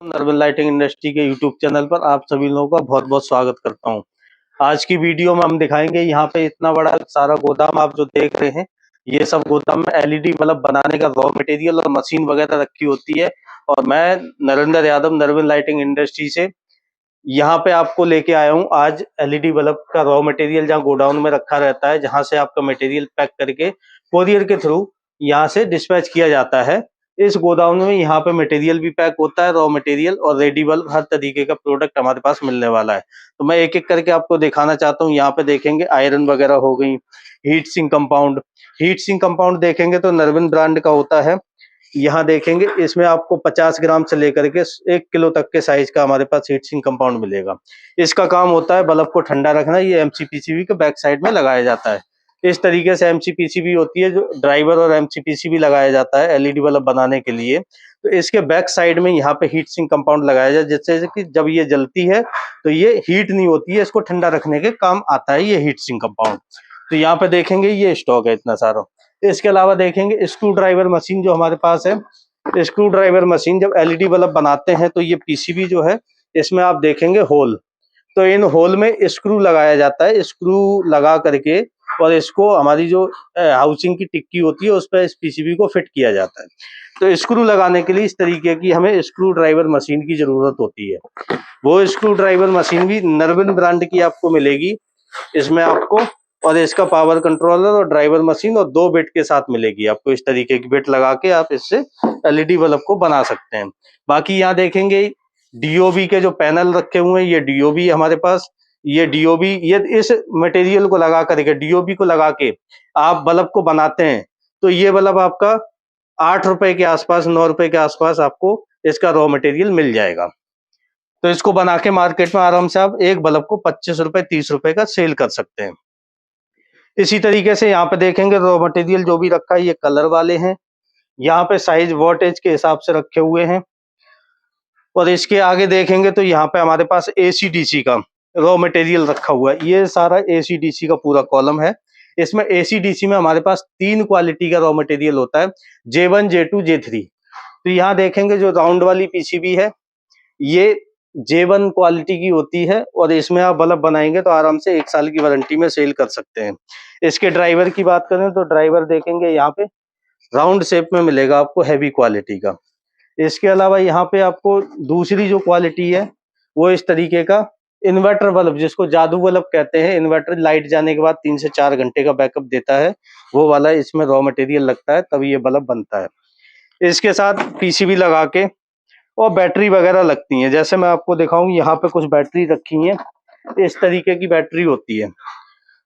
नरवन lighting industry के YouTube channel पर आप सभी लोगों का बहुत बहुत स्वागत करता हूं। आज की वीडियो में हम दिखाएंगे यहाँ पे इतना बड़ा सारा गोदाम आप जो देख रहे हैं, ये सब गोदाम में एलईडी बल्ब बनाने का रॉ मटेरियल और मशीन वगैरह रखी होती है। और मैं नरेंद्र यादव नरवन लाइटिंग इंडस्ट्री से यहाँ पे आपको लेके आया हूँ आज एलईडी बल्ब का रॉ मटेरियल, जहाँ गोडाउन में रखा रहता है, जहाँ से आपका मटेरियल पैक करके कोरियर के थ्रू यहाँ से डिस्पैच किया जाता है। इस गोदाम में यहाँ पे मटेरियल भी पैक होता है, रॉ मटेरियल और रेडी बल्ब, हर तरीके का प्रोडक्ट हमारे पास मिलने वाला है। तो मैं एक एक करके आपको दिखाना चाहता हूँ। यहाँ पे देखेंगे आयरन वगैरह हो गई, heat sink compound. Heat sink compound देखेंगे तो नरवन ब्रांड का होता है। यहाँ देखेंगे इसमें आपको 50 ग्राम से लेकर के 1 किलो तक के साइज का हमारे पास हीट सिंक कंपाउंड मिलेगा। इसका काम होता है बल्ब को ठंडा रखना। ये एमसीपीसीबी के बैक साइड में लगाया जाता है। इस तरीके से एमसीपीसीबी होती है, जो ड्राइवर और एमसीपीसीबी लगाया जाता है एलईडी बल्ब बनाने के लिए। तो इसके बैक साइड में यहाँ पे हीट सिंक कंपाउंड लगाया जाए, जिससे कि जब ये जलती है तो ये हीट नहीं होती है, इसको ठंडा रखने के काम आता है ये हीट सिंक कंपाउंड। तो यहाँ पे देखेंगे ये स्टॉक है इतना सारा। इसके अलावा देखेंगे स्क्रू ड्राइवर मशीन जो हमारे पास है। स्क्रू ड्राइवर मशीन जब एलईडी बल्ब बनाते हैं तो ये पीसीबी जो है, इसमें आप देखेंगे होल, तो इन होल में स्क्रू लगाया जाता है। स्क्रू लगा करके और इसको हमारी जो हाउसिंग की टिक्की होती है उस पर इस पीसीबी को फिट किया जाता है। तो स्क्रू लगाने के लिए इस तरीके की हमें स्क्रू ड्राइवर मशीन की जरूरत होती है। वो स्क्रू ड्राइवर मशीन भी नरवन ब्रांड की आपको मिलेगी। इसमें आपको और इसका पावर कंट्रोलर और ड्राइवर मशीन और 2 बिट के साथ मिलेगी आपको। इस तरीके की बिट लगा के आप इससे एलईडी बल्ब को बना सकते हैं। बाकी यहाँ देखेंगे डीओबी के जो पैनल रखे हुए हैं, ये डीओबी हमारे पास। ये डीओबी, ये इस मटेरियल को लगा करके, डीओबी को लगा के आप बल्ब को बनाते हैं तो ये बल्ब आपका 8 रुपए के आसपास, 9 रुपए के आसपास आपको इसका रॉ मटेरियल मिल जाएगा। तो इसको बना के मार्केट में आराम से आप एक बल्ब को 25 रुपए 30 रुपए का सेल कर सकते हैं। इसी तरीके से यहाँ पे देखेंगे रॉ मटेरियल जो भी रखा है, ये कलर वाले हैं। यहाँ पे साइज वोल्टेज के हिसाब से रखे हुए हैं। और इसके आगे देखेंगे तो यहाँ पे हमारे पास एसीडीसी का रॉ मटेरियल रखा हुआ है। ये सारा एसीडीसी का पूरा कॉलम है। इसमें एसीडीसी में हमारे पास 3 क्वालिटी का रॉ मटेरियल होता है, J1 J2 J3। तो यहाँ देखेंगे जो राउंड वाली पीसीबी है, ये J1 क्वालिटी की होती है और इसमें आप बल्ब बनाएंगे तो आराम से 1 साल की वारंटी में सेल कर सकते हैं। इसके ड्राइवर की बात करें तो ड्राइवर देखेंगे यहाँ पे राउंड शेप में मिलेगा आपको, हैवी क्वालिटी का। इसके अलावा यहाँ पे आपको दूसरी जो क्वालिटी है वो इस तरीके का इन्वर्टर बल्ब, जिसको जादू बल्ब कहते हैं। इन्वर्टर लाइट जाने के बाद 3 से 4 घंटे का बैकअप देता है, वो वाला इसमें रॉ मटेरियल लगता है, तभी ये बल्ब बनता है। इसके साथ पीसीबी लगा के और बैटरी वगैरह लगती हैं। जैसे मैं आपको दिखाऊं, यहाँ पे कुछ बैटरी रखी हैं, इस तरीके की बैटरी होती है।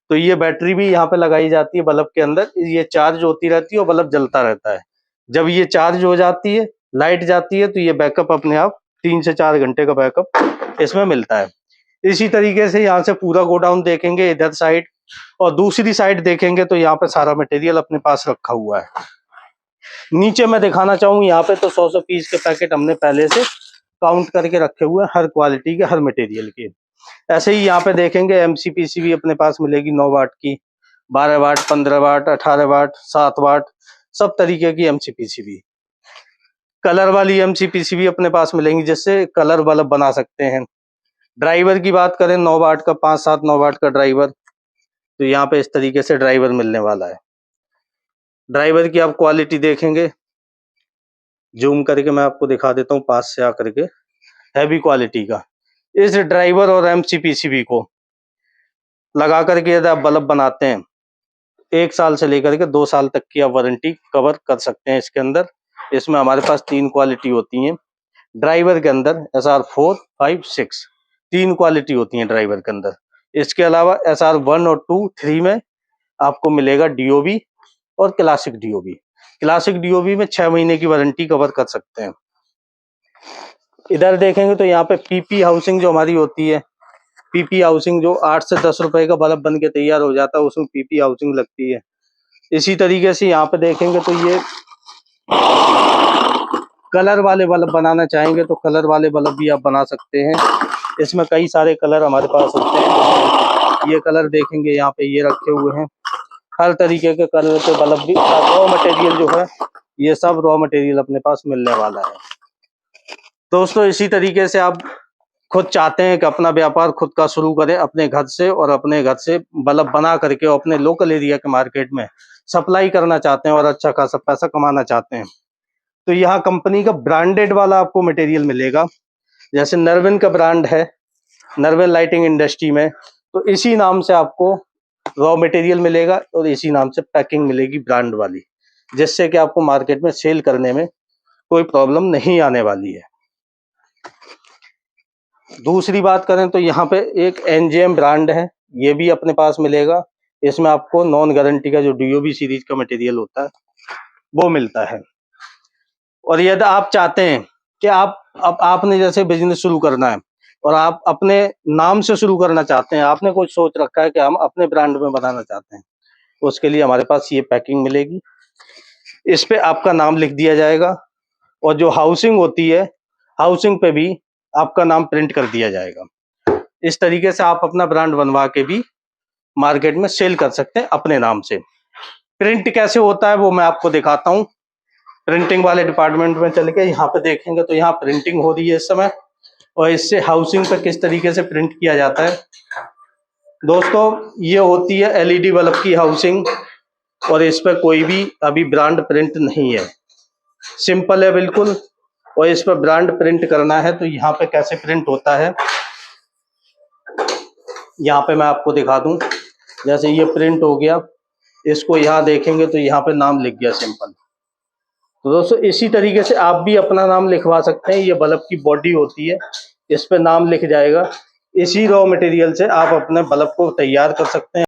तो ये बैटरी भी यहाँ पे लगाई जाती है बल्ब के अंदर। ये चार्ज होती रहती है और बल्ब जलता रहता है। जब ये चार्ज हो जाती है, लाइट जाती है, तो ये बैकअप अपने आप 3 से 4 घंटे का बैकअप इसमें मिलता है। इसी तरीके से यहाँ से पूरा गोडाउन देखेंगे इधर साइड, और दूसरी साइड देखेंगे तो यहाँ पे सारा मटेरियल अपने पास रखा हुआ है। नीचे मैं दिखाना चाहूँ, यहाँ पे तो 100 पीस के पैकेट हमने पहले से काउंट करके रखे हुए हैं, हर क्वालिटी के, हर मटेरियल के। ऐसे ही यहाँ पे देखेंगे एमसीपीसीबी अपने पास मिलेगी 9 वाट की, 12 वाट, 15 वाट, 18 वाट, 7 वाट, सब तरीके की एमसीपीसीबी। कलर वाली एमसीपीसीबी अपने पास मिलेंगी, जिससे कलर बल्ब बना सकते हैं। ड्राइवर की बात करें 9 वाट का, 5-7 9 वाट का ड्राइवर, तो यहाँ पे इस तरीके से ड्राइवर मिलने वाला है। ड्राइवर की आप क्वालिटी देखेंगे, जूम करके मैं आपको दिखा देता हूँ पास से आकर के, हैवी क्वालिटी का। इस ड्राइवर और एमसीपीसीबी को लगा करके यदि आप बल्ब बनाते हैं, 1 साल से लेकर के 2 साल तक की आप वारंटी कवर कर सकते हैं इसके अंदर। इसमें हमारे पास 3 क्वालिटी होती हैं ड्राइवर के अंदर, SR4, 5, 6, 3 क्वालिटी होती हैं ड्राइवर के अंदर। इसके अलावा SR1 और 2, 3 में आपको मिलेगा डीओबी और क्लासिक डीओबी। क्लासिक डीओबी में 6 महीने की वारंटी कवर कर सकते हैं। इधर देखेंगे तो यहाँ पे पीपी हाउसिंग जो हमारी होती है, पीपी हाउसिंग जो 8 से 10 रुपए का बल्ब बन के तैयार हो जाता है, उसमें पीपी हाउसिंग लगती है। इसी तरीके से यहाँ पे देखेंगे तो ये कलर वाले बल्ब बनाना चाहेंगे तो कलर वाले बल्ब भी आप बना सकते हैं। इसमें कई सारे कलर हमारे पास होते हैं। ये कलर देखेंगे यहाँ पे ये रखे हुए हैं, हर तरीके के कलर के बल्ब भी। रॉ मटेरियल जो है, ये सब रॉ मटेरियल अपने पास मिलने वाला है। दोस्तों इसी तरीके से आप खुद चाहते हैं कि अपना व्यापार खुद का शुरू करें अपने घर से, और अपने घर से बल्ब बना करके और अपने लोकल एरिया के मार्केट में सप्लाई करना चाहते हैं और अच्छा खासा पैसा कमाना चाहते हैं, तो यहाँ कंपनी का ब्रांडेड वाला आपको मटेरियल मिलेगा। जैसे नरविन का ब्रांड है, नरविन लाइटिंग इंडस्ट्री में, तो इसी नाम से आपको रॉ मटेरियल मिलेगा और इसी नाम से पैकिंग मिलेगी ब्रांड वाली, जिससे कि आपको मार्केट में सेल करने में कोई प्रॉब्लम नहीं आने वाली है। दूसरी बात करें तो यहाँ पे एक एनजेएम ब्रांड है, ये भी अपने पास मिलेगा। इसमें आपको नॉन गारंटी का जो डीओबी सीरीज का मटेरियल होता है वो मिलता है। और यदि आप चाहते हैं कि आपने जैसे बिजनेस शुरू करना है और आप अपने नाम से शुरू करना चाहते हैं, आपने कुछ सोच रखा है कि हम अपने ब्रांड में बनाना चाहते हैं, उसके लिए हमारे पास ये पैकिंग मिलेगी। इस पे आपका नाम लिख दिया जाएगा और जो हाउसिंग होती है, हाउसिंग पे भी आपका नाम प्रिंट कर दिया जाएगा। इस तरीके से आप अपना ब्रांड बनवा के भी मार्केट में सेल कर सकते हैं अपने नाम से। प्रिंट कैसे होता है वो मैं आपको दिखाता हूँ। प्रिंटिंग वाले डिपार्टमेंट में चल के यहाँ पे देखेंगे तो यहाँ प्रिंटिंग हो रही है इस समय, और इससे हाउसिंग पे किस तरीके से प्रिंट किया जाता है। दोस्तों ये होती है एलईडी बल्ब की हाउसिंग, और इस पर कोई भी अभी ब्रांड प्रिंट नहीं है, सिंपल है बिल्कुल। और इस पर ब्रांड प्रिंट करना है तो यहाँ पे कैसे प्रिंट होता है यहाँ पे मैं आपको दिखा दूं। जैसे ये प्रिंट हो गया, इसको यहाँ देखेंगे तो यहाँ पे नाम लिख गया सिंपल। तो दोस्तों इसी तरीके से आप भी अपना नाम लिखवा सकते हैं। ये बल्ब की बॉडी होती है, इस पे नाम लिख जाएगा। इसी रॉ मटेरियल से आप अपने बल्ब को तैयार कर सकते हैं।